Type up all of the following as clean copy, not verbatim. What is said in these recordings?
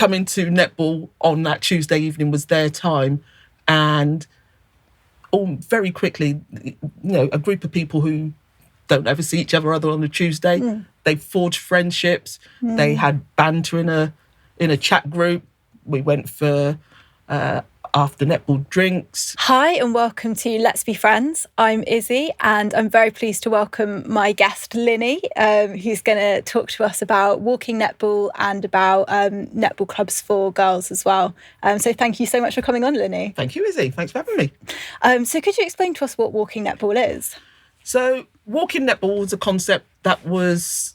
Coming to netball on that Tuesday evening was their time, and very quickly, a group of people who don't ever see each other other on a Tuesday, they forged friendships. They had banter in a chat group. We went for after netball drinks. Hi and welcome to Let's Be Friends. I'm Izzy and I'm very pleased to welcome my guest Linny, who's going to talk to us about walking netball and about netball clubs for girls as well. So thank you so much for coming on, Linny. Thank you, Izzy. Thanks for having me. So could you explain to us what walking netball is? So walking netball was a concept that was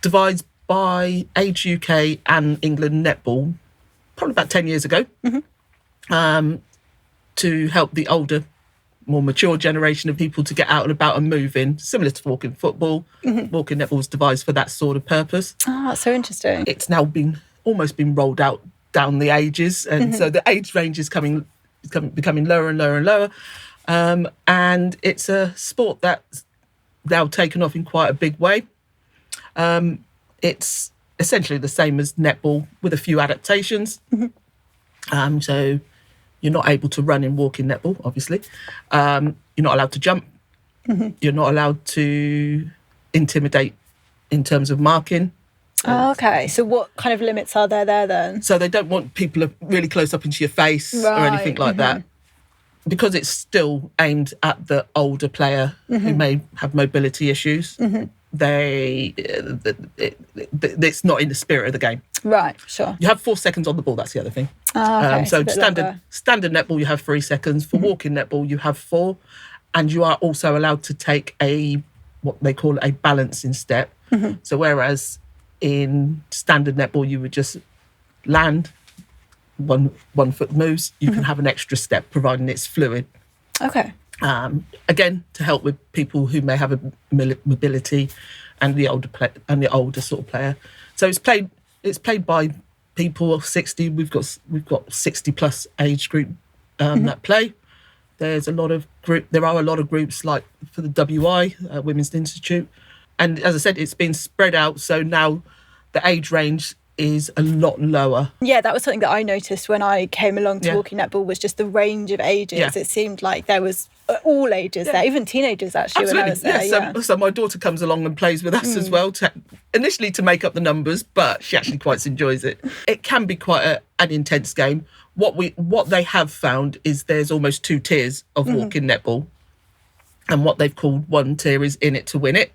devised by Age UK and England Netball probably about 10 years ago. To help the older, more mature generation of people to get out and about and moving, similar to walking football. Walking netball was devised for that sort of purpose. Oh, that's so interesting. It's now almost been rolled out down the ages, and so the age range is becoming lower and lower and lower. And it's a sport that's now taken off in quite a big way. It's essentially the same as netball with a few adaptations. So you're not able to run in walking netball, obviously. You're not allowed to jump. You're not allowed to intimidate in terms of marking. Oh, okay. So what kind of limits are there then? So they don't want people really close up into your face or anything like that. Because it's still aimed at the older player who may have mobility issues. It's not in the spirit of the game. Right, sure. You have 4 seconds on the ball, that's the other thing. Okay, so standard netball, you have 3 seconds. For walking netball, you have 4. And you are also allowed to take what they call a balancing step. So whereas in standard netball, you would just land, one foot moves, you can have an extra step, providing it's fluid. Okay. Again, to help with people who may have a mobility and the older sort of player. So it's played by people of 60. We've got 60 plus age group that play. There are a lot of groups like for the WI Women's Institute, and as I said, it's been spread out. So now the age range is a lot lower. Yeah, that was something that I noticed when I came along to walking netball, was just the range of ages. Yeah. It seemed like there was all ages there, even teenagers actually. Absolutely. When I was there. So my daughter comes along and plays with us as well, initially to make up the numbers, but she actually quite enjoys it. It can be quite an intense game. What they have found is there's almost 2 tiers of walking netball, and what they've called one tier is in it to win it,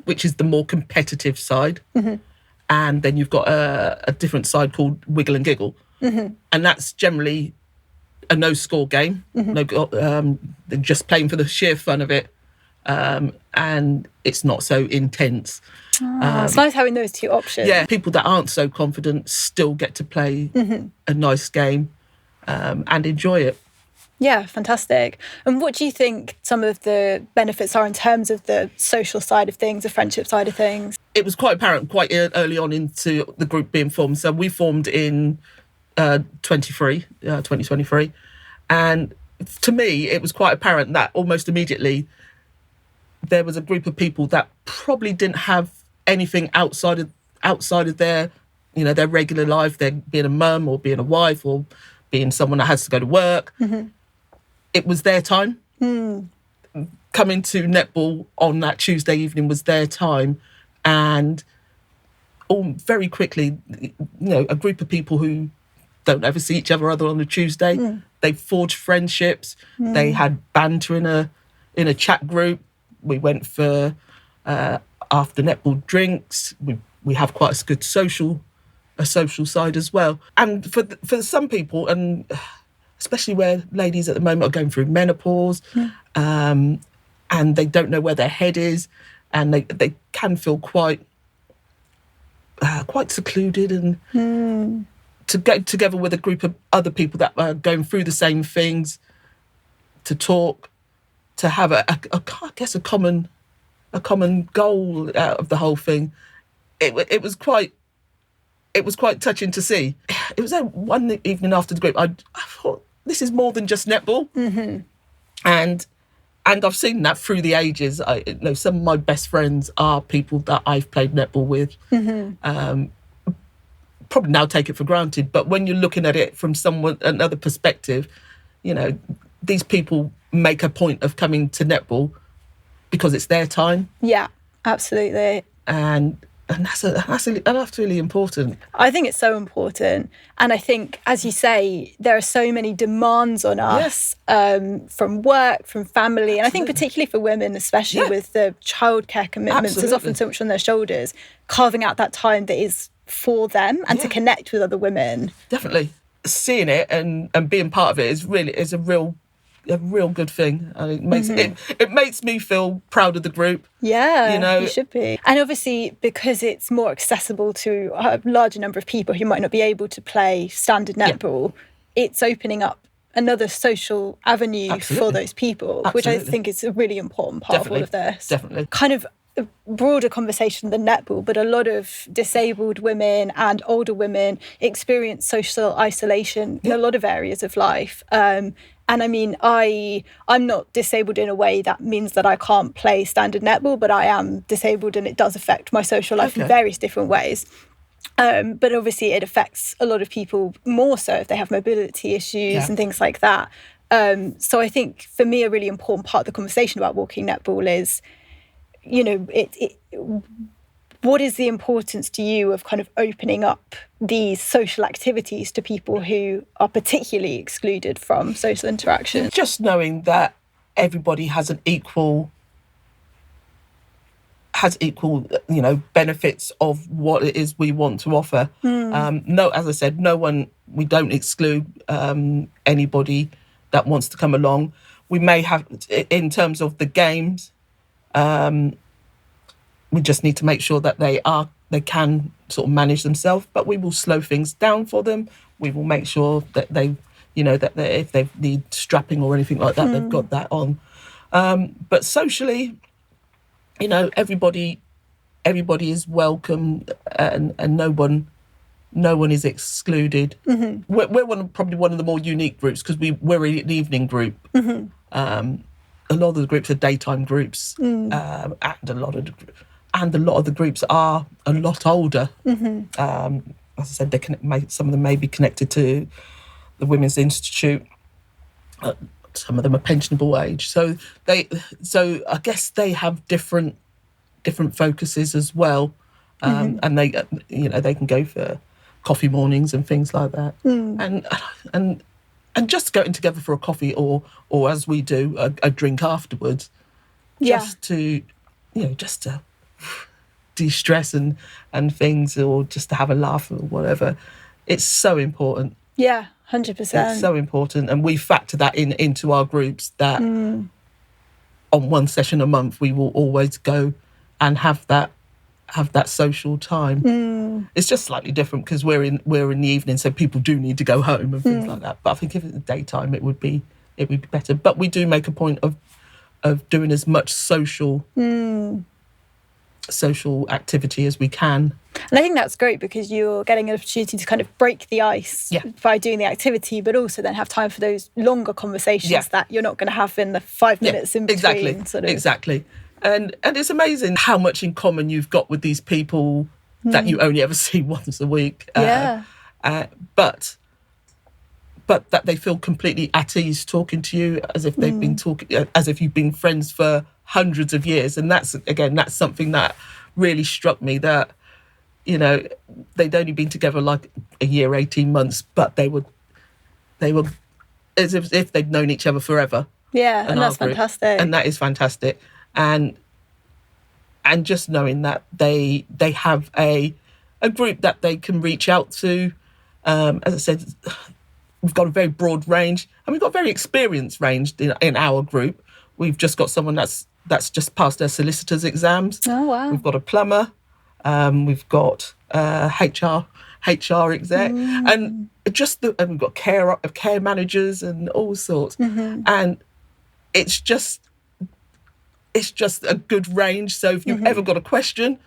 which is the more competitive side. And then you've got a different side called Wiggle and Giggle. And that's generally a no-score game. They're just playing for the sheer fun of it. And it's not so intense. It's nice having those 2 options. Yeah, people that aren't so confident still get to play a nice game and enjoy it. Yeah, fantastic. And what do you think some of the benefits are in terms of the social side of things, the friendship side of things? It was quite apparent quite early on into the group being formed. So we formed in 2023. And to me, it was quite apparent that almost immediately there was a group of people that probably didn't have anything outside of their, their regular life, their being a mum or being a wife or being someone that has to go to work. It was their time. Coming to netball on that Tuesday evening was their time. And very quickly, a group of people who don't ever see each other other on a Tuesday, they forged friendships. They had banter in a chat group. We went for after netball drinks. We have quite a good social side as well. And for some people, and especially where ladies at the moment are going through menopause, and they don't know where their head is, and they can feel quite secluded, and to get together with a group of other people that are going through the same things, to talk, to have I guess a common goal out of the whole thing. It was quite touching to see. It was one evening after the group, I thought, this is more than just netball. And I've seen that through the ages. Some of my best friends are people that I've played netball with. probably now take it for granted, but when you're looking at it from another perspective, you know, these people make a point of coming to netball because it's their time. Yeah, absolutely. And that's really important. I think it's so important. And I think, as you say, there are so many demands on us from work, from family. And I think particularly for women, especially with the childcare commitments, there's often so much on their shoulders, carving out that time that is for them and to connect with other women. Definitely. Seeing it and being part of it is a real good thing. I mean, it makes me feel proud of the group. Yeah, you know, you should be. And obviously, because it's more accessible to a larger number of people who might not be able to play standard netball, it's opening up another social avenue for those people, which I think is a really important part of all of this. Definitely. Kind of a broader conversation than netball, but a lot of disabled women and older women experience social isolation in a lot of areas of life. And I mean, I'm not disabled in a way that means that I can't play standard netball, but I am disabled and it does affect my social life in various different ways. But obviously it affects a lot of people more so if they have mobility issues and things like that. So I think for me, a really important part of the conversation about walking netball is, you know, what is the importance to you of kind of opening up these social activities to people who are particularly excluded from social interaction? Just knowing that everybody has equal, you know, benefits of what it is we want to offer. As I said, we don't exclude anybody that wants to come along. We may have, in terms of the games, we just need to make sure that they can sort of manage themselves, but we will slow things down for them. We will make sure that if they need strapping or anything like that, they've got that on. But socially, you know, everybody is welcome, and no one is excluded. We're probably one of the more unique groups because we're an evening group. A lot of the groups are daytime groups, and a lot of the groups are a lot older. As I said, some of them may be connected to the Women's Institute. Some of them are pensionable age, so I guess they have different focuses as well, and they can go for coffee mornings and things like that, and just going together for a coffee or as we do a drink afterwards, just to de-stress and things, or just to have a laugh or whatever. It's so important. Yeah, 100%. It's so important, and we factor that into our groups, that on one session a month we will always go and have that social time. It's just slightly different because we're in the evening, so people do need to go home and things like that. But I think if it's the daytime, it would be better. But we do make a point of doing as much social activity as we can. And I think that's great because you're getting an opportunity to kind of break the ice by doing the activity, but also then have time for those longer conversations that you're not going to have in the 5 minutes in between. Exactly. And it's amazing how much in common you've got with these people that you only ever see once a week. But that they feel completely at ease talking to you as if they've been talking, as if you've been friends for hundreds of years. And that's something that really struck me, that, you know, they'd only been together like a year, 18 months, but they were as if they'd known each other forever. Yeah, and that's fantastic. And that is fantastic. And just knowing that they have a group that they can reach out to. As I said, we've got a very broad range, and we've got very experienced range in our group. We've just got someone that's just passed their solicitor's exams. Oh, wow. We've got a plumber. We've got HR exec, and we've got care managers and all sorts. And it's just a good range. So if you've ever got a question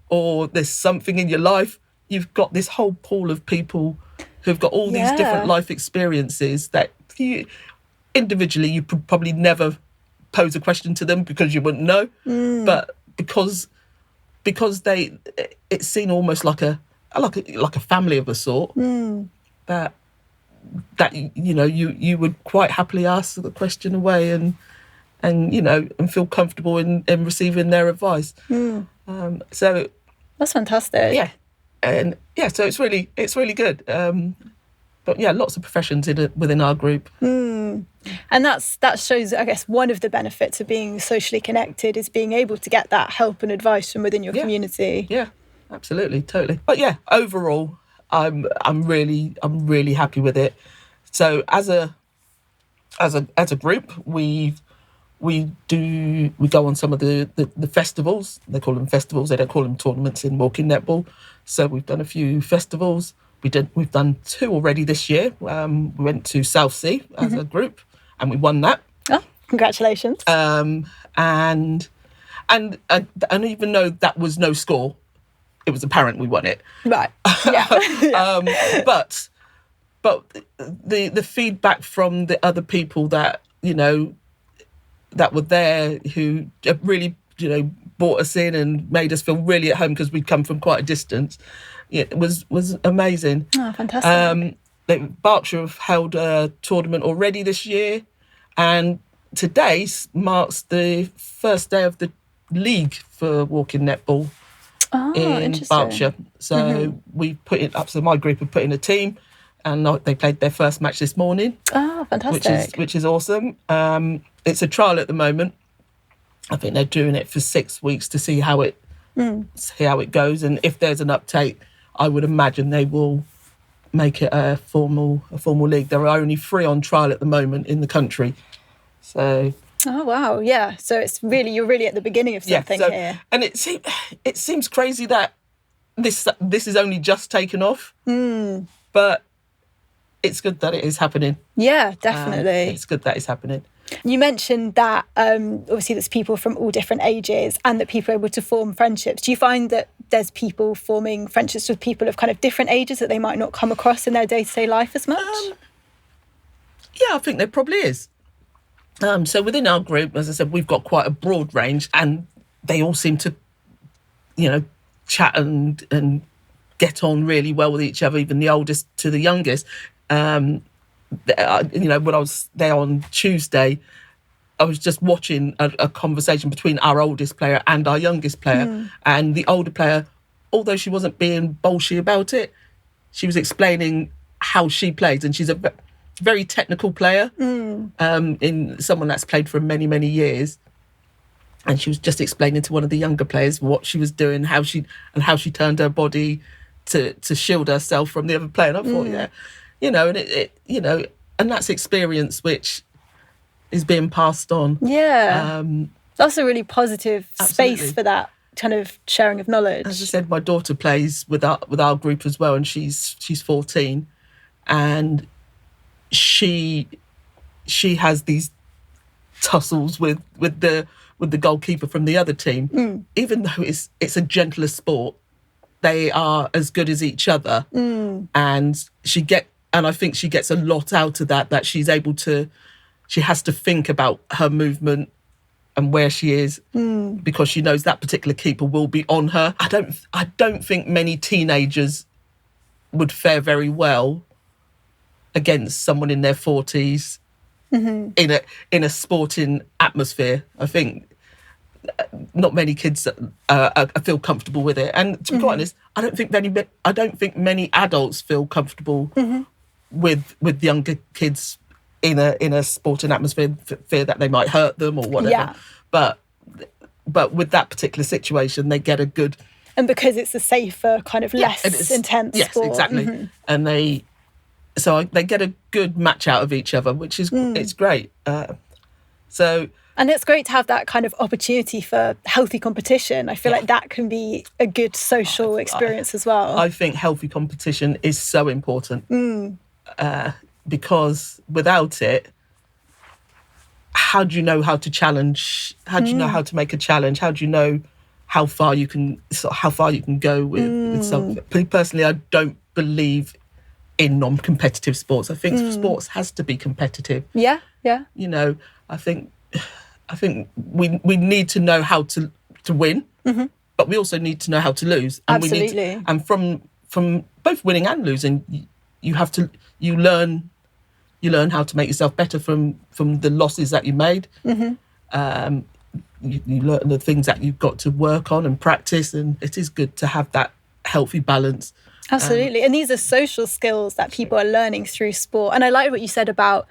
or there's something in your life, you've got this whole pool of people who've got all these different life experiences that individually you probably never pose a question to them because you wouldn't know. But because it's seen almost like a like a family of a sort. That you would quite happily ask the question away and feel comfortable in receiving their advice. So that's fantastic. Yeah, and so it's really good. But yeah, lots of professions within our group. And that shows, I guess, one of the benefits of being socially connected is being able to get that help and advice from within your community. Yeah, absolutely, totally. But yeah, overall, I'm really happy with it. So as a group, we go on some of the festivals. They call them festivals. They don't call them tournaments in walking netball. So we've done a few festivals. We've done 2 already this year. We went to Southsea as a group, and we won that. Oh, congratulations! And even though that was no score, it was apparent we won it. Right. Yeah. But the feedback from the other people that that were there, who really brought us in and made us feel really at home because we'd come from quite a distance. It was amazing. Oh, fantastic. Berkshire have held a tournament already this year, and today marks the first day of the league for walking netball in Berkshire. So we put it up. So my group have put in a team, and they played their first match this morning. Oh, fantastic! Which is awesome. It's a trial at the moment. I think they're doing it for 6 weeks to see how it goes, and if there's an uptake, I would imagine they will make it a formal league. There are only 3 on trial at the moment in the country. So. Oh wow, yeah. So you're really at the beginning of something here. And it seems crazy that this is only just taken off. But it's good that it is happening. Yeah, definitely. It's good that it's happening. You mentioned that obviously there's people from all different ages and that people are able to form friendships. Do you find that there's people forming friendships with people of kind of different ages that they might not come across in their day-to-day life as much? Yeah, I think there probably is. So within our group, as I said, we've got quite a broad range, and they all seem to, chat and get on really well with each other, even the oldest to the youngest. When I was there on Tuesday, I was just watching a conversation between our oldest player and our youngest player. And the older player, although she wasn't being bolshy about it, she was explaining how she plays. And she's a very technical player, in someone that's played for many, many years. And she was just explaining to one of the younger players what she was doing, how she turned her body to shield herself from the other player. And I thought, and that's experience which is being passed on. Yeah. That's a really positive space for that kind of sharing of knowledge. As I said, my daughter plays with our group as well, and she's 14, and she has these tussles with the goalkeeper from the other team. Even though it's a gentler sport, they are as good as each other, and I think she gets a lot out of that she's able to. She has to think about her movement and where she is, because she knows that particular keeper will be on her. I don't think many teenagers would fare very well against someone in their 40s in a sporting atmosphere. I think not many kids feel comfortable with it, and to be quite honest, I don't think many adults feel comfortable with younger kids in a sporting atmosphere, fear that they might hurt them or whatever. Yeah. But with that particular situation, they get a good, and because it's a safer kind of less intense sport. Yes, exactly. And they get a good match out of each other, which is it's great. And it's great to have that kind of opportunity for healthy competition. I feel like that can be a good social experience as well. I think healthy competition is so important, because without it, how do you know how to challenge? How do you know how to make a challenge? How do you know how far you can go with something? Personally, I don't believe in non-competitive sports. I think sports has to be competitive. Yeah. I think we need to know how to win, but we also need to know how to lose. And Absolutely. and from from both winning and losing, you learn how to make yourself better from the losses that you made. You learn the things that you've got to work on and practice, and it is good to have that healthy balance. Absolutely. And these are social skills that people are learning through sport. And I like what you said about,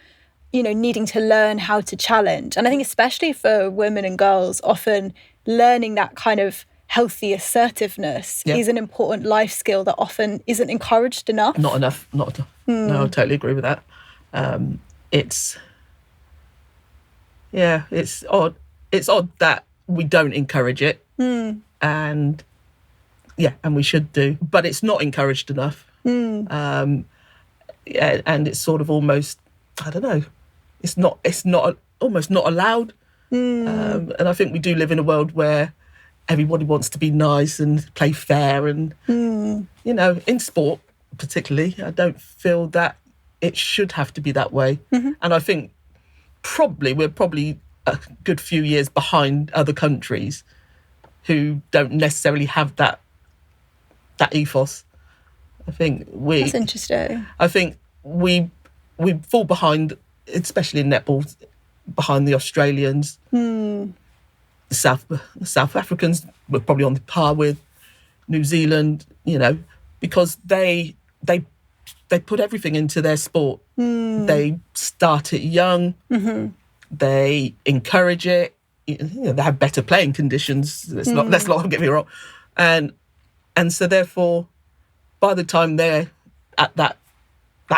needing to learn how to challenge. And I think especially for women and girls, often learning that kind of healthy assertiveness is an important life skill that often isn't encouraged enough. Not enough. No, I totally agree with that. It's odd. It's odd that we don't encourage it. And we should do, but it's not encouraged enough. And it's sort of almost, I don't know, it's not almost not allowed. And I think we do live in a world where everybody wants to be nice and play fair, and in sport particularly, I don't feel that it should have to be that way. And I think we're probably a good few years behind other countries who don't necessarily have that ethos. I think That's interesting. I think we fall behind, especially in netball, behind the Australians. The South Africans were probably on the par with New Zealand, because they put everything into their sport. They start it young. They encourage it. They have better playing conditions. Let's not get me wrong. And so therefore, by the time they're at that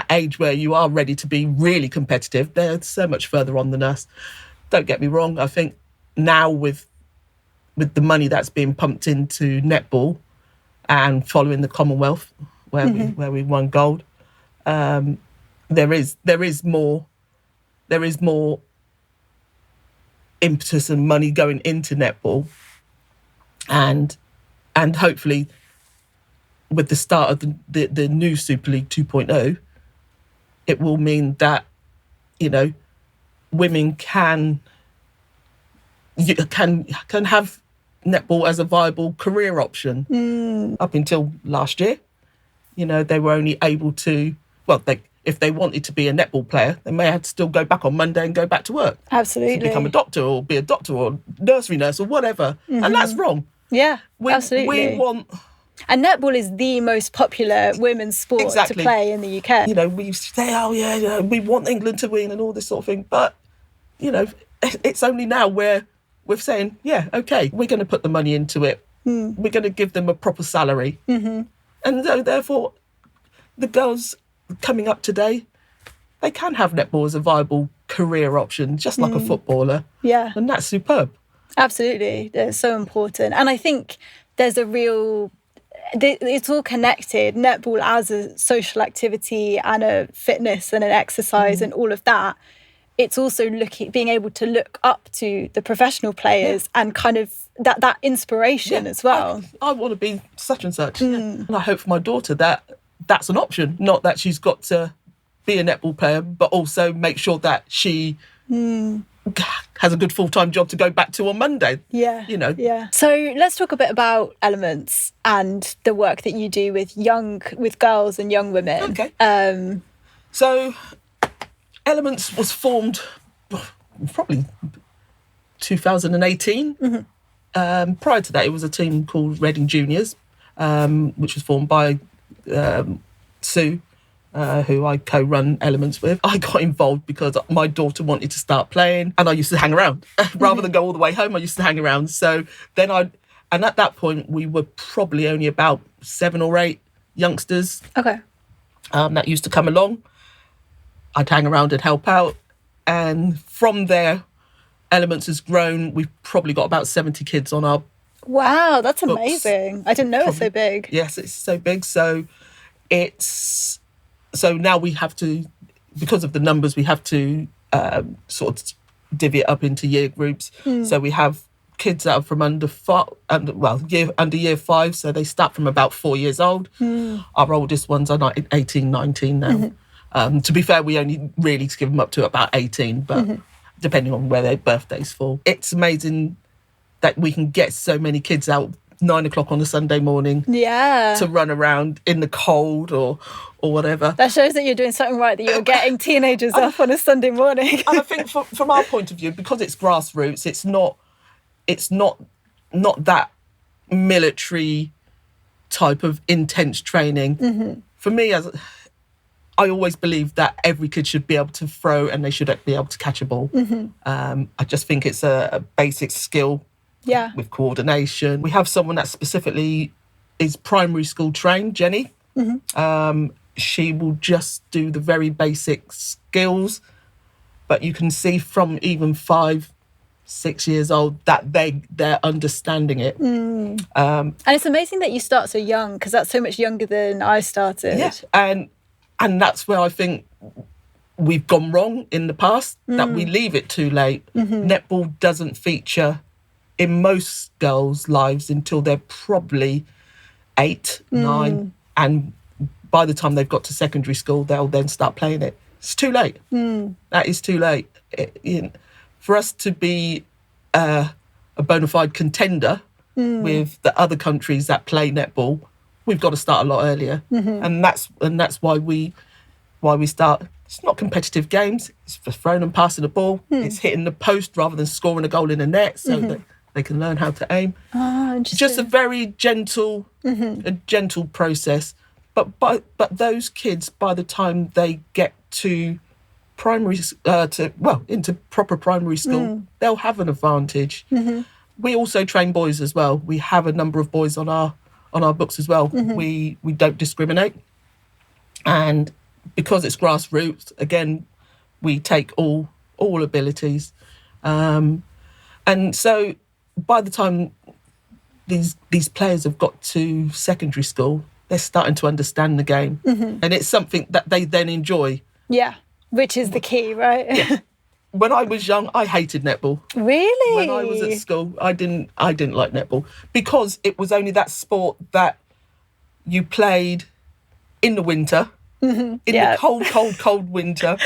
age where you are ready to be really competitive, they're so much further on than us. Don't get me wrong. I think now with the money that's being pumped into netball and following the Commonwealth, where we won gold, there is more impetus and money going into netball, and hopefully with the start of the new Super League 2.0, it will mean that women can have netball as a viable career option. Up until last year, they were only able to, if they wanted to be a netball player, they may have to still go back on Monday and go back to work. Absolutely. To become a doctor or be a doctor or nursery nurse or whatever. And that's wrong. Yeah, absolutely. We want... And netball is the most popular women's sport to play in the UK. We say, we want England to win and all this sort of thing. But, it's only now where we're saying, okay, we're going to put the money into it. We're going to give them a proper salary. And therefore, the girls coming up today, they can have netball as a viable career option, just like a footballer. Yeah. And that's superb. Absolutely. It's so important. And I think there's it's all connected. Netball as a social activity and a fitness and an exercise and all of that. It's also being able to look up to the professional players and kind of that inspiration as well. I want to be such and such. And I hope for my daughter that's an option, not that she's got to be a netball player, but also make sure that she has a good full-time job to go back to on Monday. Yeah. So let's talk a bit about Elements and the work that you do with girls and young women. Okay. So Elements was formed probably 2018. Prior to that, it was a team called Reading Juniors, which was formed by Sue, who I co-run Elements with. I got involved because my daughter wanted to start playing, and I used to hang around. Rather than go all the way home, I used to hang around. So then and at that point, we were probably only about 7 or 8 youngsters. Okay. That used to come along. I'd hang around and help out. And from there, Elements has grown. We've probably got about 70 kids on our Wow, that's books. amazing. I didn't know it's so big. Yes, it's so big. So now we have to, because of the numbers, we have to sort of divvy it up into year groups. So we have kids that are from under year 5, so they start from about 4 years old. Our oldest ones are 18, 19 now. To be fair, we only really give them up to about 18, but depending on where their birthdays fall. It's amazing that we can get so many kids out 9 o'clock on a Sunday morning to run around in the cold or whatever. That shows that you're doing something right, that you're getting teenagers up on a Sunday morning. And I think from our point of view, because it's grassroots, it's not that military type of intense training. For me, I always believe that every kid should be able to throw and they should be able to catch a ball. I just think it's a basic skill with coordination. We have someone that specifically is primary school trained, Jenny. She will just do the very basic skills, but you can see from even 5, 6 years old that they're understanding it. And it's amazing that you start so young, because that's so much younger than I started. Yes, and that's where I think we've gone wrong in the past, that we leave it too late. Netball doesn't feature in most girls' lives until they're probably 8, 9, and by the time they've got to secondary school, they'll then start playing it. It's too late. That is too late. For us to be a bona fide contender with the other countries that play netball, we've got to start a lot earlier. And that's why we start. It's not competitive games. It's for throwing and passing the ball. It's hitting the post rather than scoring a goal in the net, so that they can learn how to aim. Just a very gentle process. But those kids, by the time they get to into proper primary school, they'll have an advantage. We also train boys as well. We have a number of boys on our books as well. We don't discriminate, and because it's grassroots, again, we take all abilities, and so by the time these players have got to secondary school, they're starting to understand the game, and it's something that they then enjoy. Yeah, which is the key, right? Yeah. When I was young, I hated netball. Really? When I was at school, I didn't like netball, because it was only that sport that you played in the winter, in the cold winter.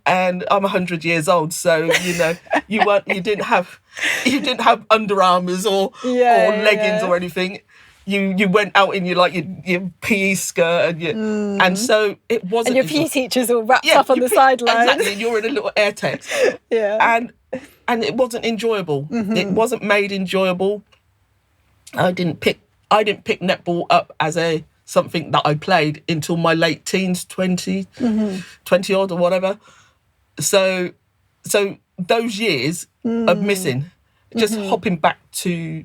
And I'm 100 years old, so you didn't have Under Armours or leggings or anything. You went out in your PE skirt and so it wasn't. And your PE teachers all wrapped up on the sideline. Exactly, and you're in a little air text. And it wasn't enjoyable. It wasn't made enjoyable. I didn't pick netball up as something that I played until my late teens, 20 odd or whatever. So those years are missing. Just hopping back to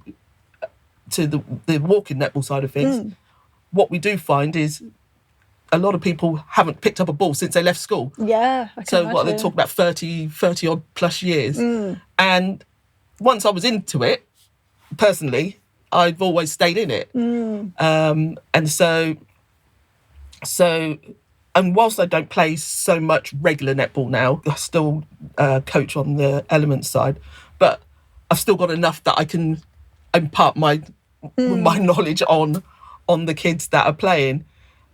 the walking netball side of things, what we do find is a lot of people haven't picked up a ball since they left school. Yeah, I can imagine. What they talk about 30 odd plus years. And once I was into it, personally, I've always stayed in it. And so whilst I don't play so much regular netball now, I still coach on the elements side, but I've still got enough that I can impart my knowledge on the kids that are playing.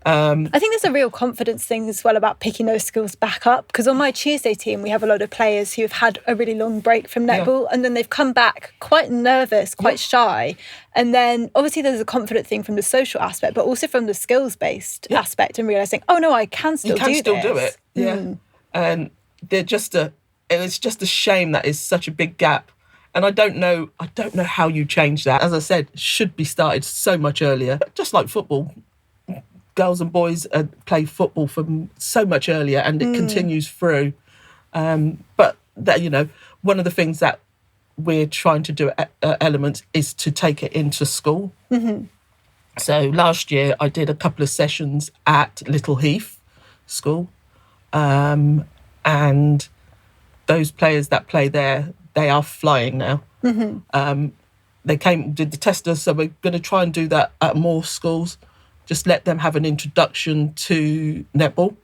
I think there's a real confidence thing as well about picking those skills back up, because on my Tuesday team we have a lot of players who have had a really long break from netball, and then they've come back quite nervous, quite shy, and then obviously there's a confident thing from the social aspect, but also from the skills-based aspect, and realising, oh no, I can still do this. And it's just a shame that is such a big gap. And I don't know how you change that. As I said, it should be started so much earlier. Just like football, girls and boys play football from so much earlier, and it continues through. But that, one of the things that we're trying to do at Elements is to take it into school. So last year I did a couple of sessions at Little Heath School, and those players that play there, they are flying now. They did the tester, so we're going to try and do that at more schools. Just let them have an introduction to netball,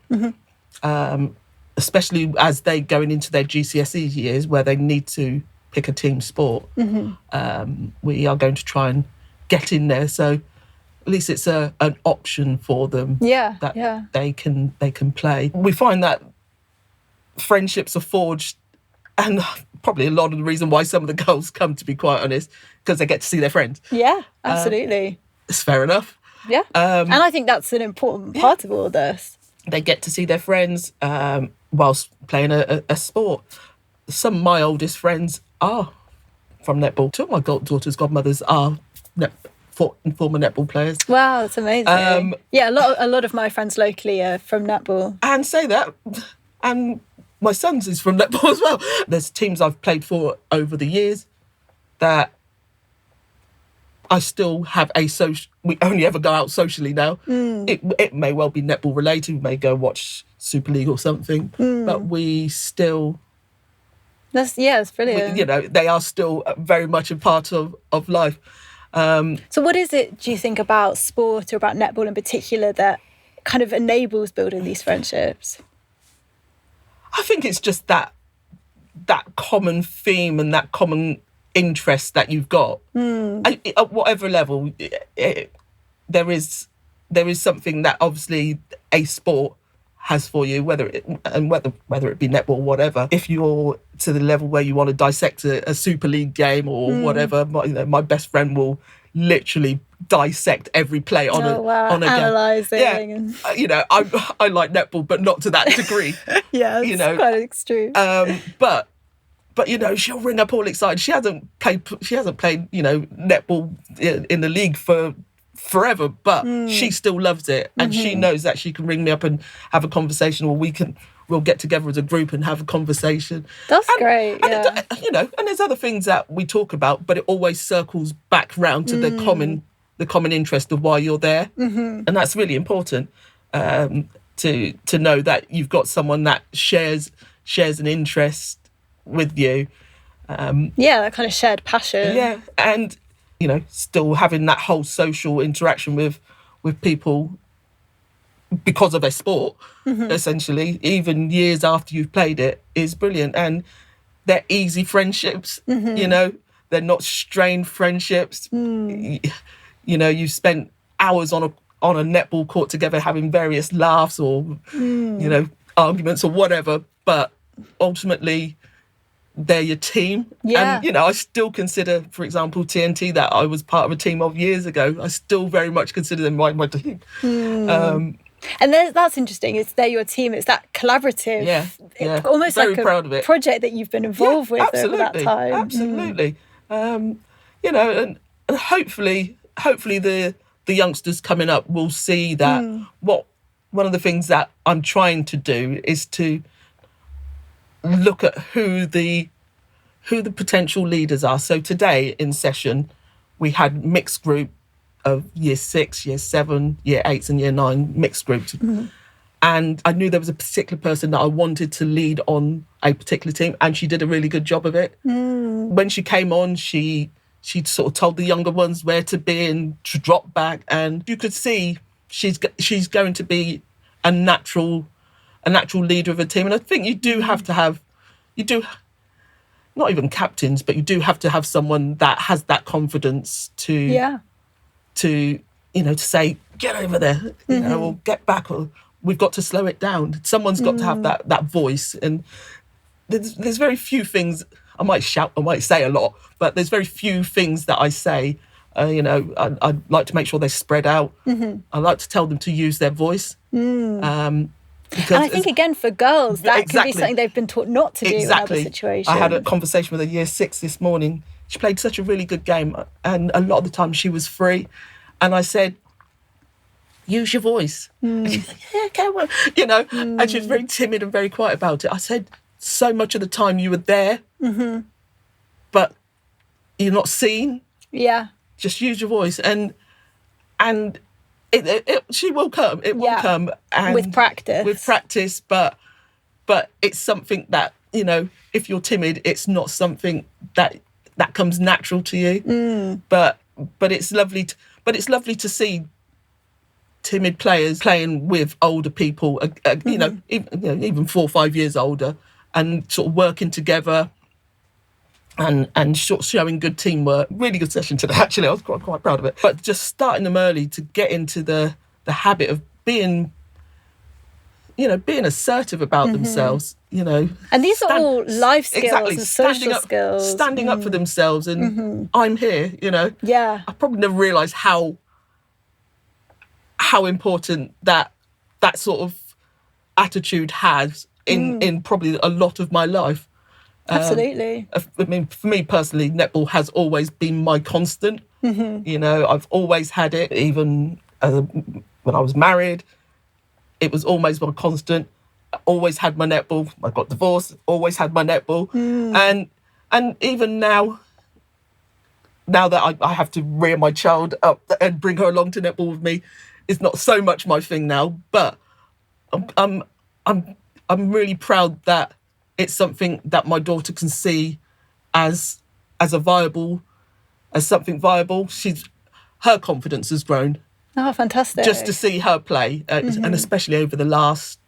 especially as they're going into their GCSE years where they need to pick a team sport. We are going to try and get in there, so at least it's an option for them that they can play. We find that friendships are forged, and probably a lot of the reason why some of the girls come, to be quite honest, because they get to see their friends. Yeah, absolutely. It's fair enough. Yeah. And I think that's an important part of all this. They get to see their friends whilst playing a sport. Some of my oldest friends are from netball. Two of my daughter's godmothers are former netball players. Wow, that's amazing. A lot of my friends locally are from netball. And say that, and my son's is from netball as well. There's teams I've played for over the years that I still have a social. We only ever go out socially now. It may well be netball related. We may go watch Super League or something, but we still. That's brilliant. They are still very much a part of life. So what is it, do you think, about sport or about netball in particular that kind of enables building these friendships? I think it's just that common theme and that common interest that you've got. At whatever level, there is something that obviously a sport has for you, whether it be netball or whatever. If you're to the level where you want to dissect a Super League game or whatever, my best friend will literally dissect every play on a analysing. Game. Yeah, I like netball, but not to that degree. Yeah, it's quite extreme. But she'll ring up all excited. She hasn't played netball in the league for forever, but she still loves it, and she knows that she can ring me up and have a conversation, or we'll get together as a group and have a conversation. That's great. Yeah. And there's other things that we talk about, but it always circles back round to the common interest of why you're there, and that's really important to know that you've got someone that shares an interest with you. That kind of shared passion. Yeah, and still having that whole social interaction with people because of their sport, essentially, even years after you've played it, is brilliant. And they're easy friendships, they're not strained friendships. You've spent hours on a netball court together having various laughs or, arguments or whatever, but ultimately they're your team. Yeah. And, I still consider, for example, TNT, that I was part of a team of years ago. I still very much consider them my team. And that's interesting. They're your team. It's that collaborative, almost very like proud of it. Project that you've been involved with over that time. Absolutely. And hopefully the youngsters coming up will see that one of the things that I'm trying to do is to look at who the potential leaders are. So today in session, we had mixed group of year 6, year 7, year 8 and year 9 mixed groups. And I knew there was a particular person that I wanted to lead on a particular team, and she did a really good job of it. When she came on, she sort of told the younger ones where to be and to drop back, and you could see she's going to be a natural leader of a team. And I think you do have to have, not even captains, but you do have to have someone that has that confidence to say, get over there, or get back, or we've got to slow it down. Someone's got to have that voice. And there's very few things, I might shout, I might say a lot, but there's very few things that I say. I'd like to make sure they're spread out. I like to tell them to use their voice. And I think, again, for girls, that can be something they've been taught not to do in other situations. I had a conversation with a year 6 this morning. She played such a really good game, and a lot of the time she was free. And I said, use your voice. And she said, yeah, come on. And she was very timid and very quiet about it. I said, so much of the time you were there, but you're not seen. Yeah. Just use your voice. And she will come. It will come. And with practice. But it's something that, if you're timid, it's not something that comes natural to you. But it's lovely to see timid players playing with older people, even 4 or 5 years older, and sort of working together and sort of showing good teamwork. Really good session today, actually. I was quite proud of it. But just starting them early to get into the habit of being being assertive about themselves, And these are all life skills and social skills. Standing up for themselves and I'm here, Yeah. I probably never realised how important that sort of attitude has in probably a lot of my life. Absolutely. I mean, for me personally, netball has always been my constant. I've always had it, even when I was married. It was always my constant. I always had my netball. I got divorced, always had my netball. And even now that I have to rear my child up and bring her along to netball with me, it's not so much my thing now. But I'm really proud that it's something that my daughter can see as something viable. Her confidence has grown. Oh, fantastic. Just to see her play, and especially over the last,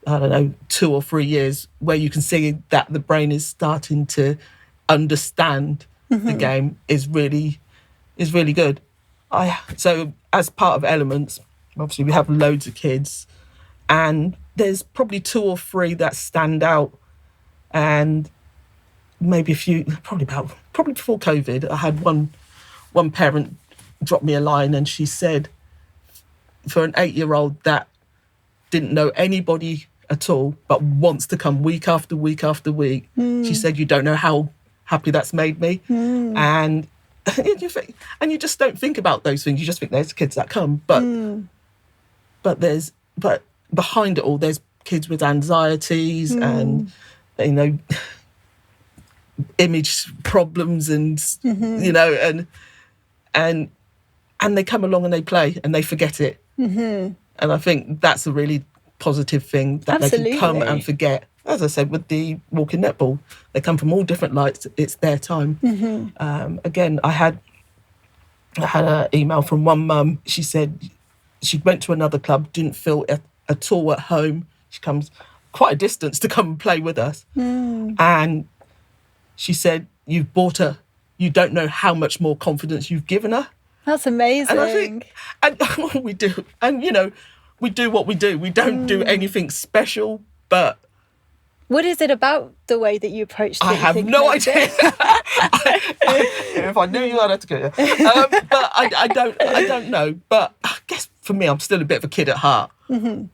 2 or 3 years, where you can see that the brain is starting to understand the game is really good. So as part of Elements, obviously we have loads of kids, and there's probably 2 or 3 that stand out, and maybe a few, probably before COVID, I had one parent drop me a line, and she said, for an 8-year-old that didn't know anybody at all, but wants to come week after week after week, she said, you don't know how happy that's made me. And you just don't think about those things. You just think there's kids that come, but behind it all, there's kids with anxieties and image problems, and and they come along and they play and they forget it. And I think that's a really positive thing, that Absolutely. They can come and forget. As I said, with the walking netball, they come from all different lights. It's their time. Again, I had an email from one mum. She said she went to another club, didn't feel at all at home. She comes quite a distance to come and play with us. And she said, you've bought her, you don't know how much more confidence you've given her. That's amazing. And I think, and we do, and we do what we do. We don't do anything special, but what is it about the way that you approach it? I have no idea. If I knew you, I'd have to go. But I don't know. But I guess for me, I'm still a bit of a kid at heart, and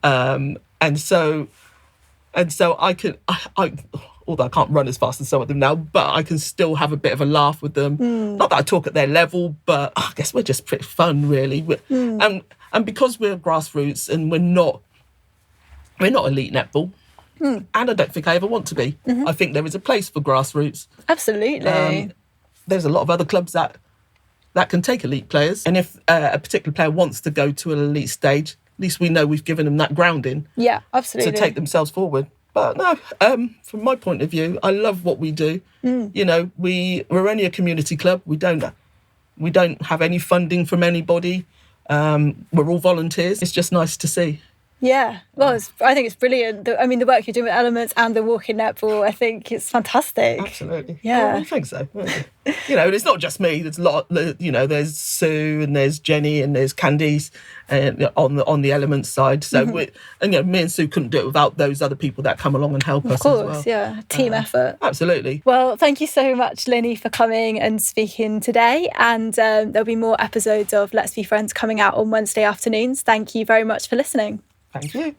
so I can. Although I can't run as fast as some of them now, but I can still have a bit of a laugh with them. Not that I talk at their level, but I guess we're just pretty fun, really. And because we're grassroots and we're not elite netball, and I don't think I ever want to be. I think there is a place for grassroots. Absolutely. There's a lot of other clubs that can take elite players, and if a particular player wants to go to an elite stage, at least we know we've given them that grounding. Yeah, absolutely. To take themselves forward. But no, from my point of view, I love what we do. We're only a community club. We don't have any funding from anybody. We're all volunteers. It's just nice to see. Yeah, well, I think it's brilliant. The work you're doing with Elements and the walking netball, I think it's fantastic. Absolutely. Yeah. I think so. And it's not just me. There's a lot, there's Sue and there's Jenny and there's Candice on the Elements side. So me and Sue couldn't do it without those other people that come along and help us as well. Of course, yeah. Team effort. Absolutely. Well, thank you so much, Linny, for coming and speaking today. And there'll be more episodes of Let's Be Friends coming out on Wednesday afternoons. Thank you very much for listening. Thank you.